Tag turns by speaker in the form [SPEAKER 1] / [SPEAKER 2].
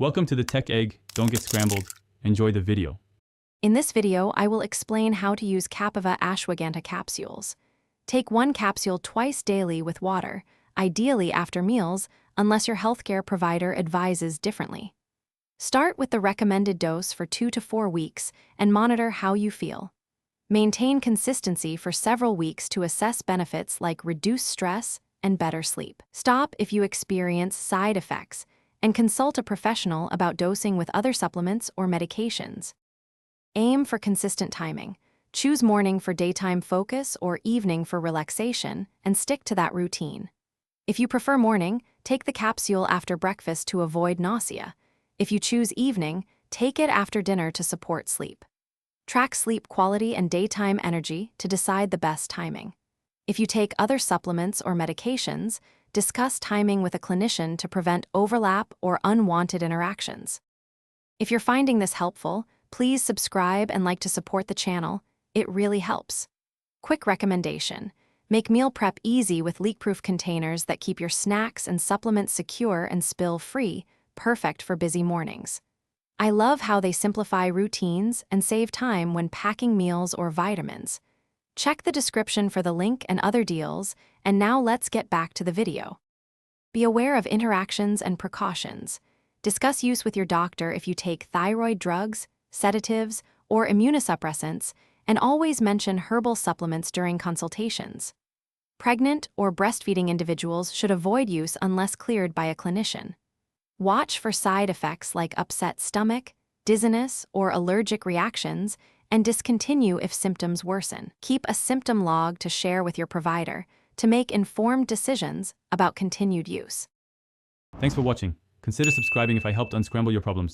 [SPEAKER 1] Welcome to the Tech Egg. Don't get scrambled. Enjoy the video.
[SPEAKER 2] In this video, I will explain how to use Kapiva Ashwagandha Capsules. Take one capsule twice daily with water, ideally after meals, unless your healthcare provider advises differently. Start with the recommended dose for 2 to 4 weeks and monitor how you feel. Maintain consistency for several weeks to assess benefits like reduced stress and better sleep. Stop if you experience side effects and consult a professional about dosing with other supplements or medications. Aim for consistent timing. Choose morning for daytime focus or evening for relaxation and stick to that routine. If you prefer morning, take the capsule after breakfast to avoid nausea. If you choose evening, take it after dinner to support sleep. Track sleep quality and daytime energy to decide the best timing. If you take other supplements or medications, discuss timing with a clinician to prevent overlap or unwanted interactions. If you're finding this helpful, please subscribe and like to support the channel. It really helps. Quick recommendation: make meal prep easy with leak-proof containers that keep your snacks and supplements secure and spill-free, perfect for busy mornings. I love how they simplify routines and save time when packing meals or vitamins. Check the description for the link and other deals, and now let's get back to the video. Be aware of interactions and precautions. Discuss use with your doctor if you take thyroid drugs, sedatives, or immunosuppressants, and always mention herbal supplements during consultations. Pregnant or breastfeeding individuals should avoid use unless cleared by a clinician. Watch for side effects like upset stomach, dizziness, or allergic reactions, and discontinue if symptoms worsen. Keep a symptom log to share with your provider to make informed decisions about continued use.
[SPEAKER 1] Thanks for watching. Consider subscribing if I helped unscramble your problems.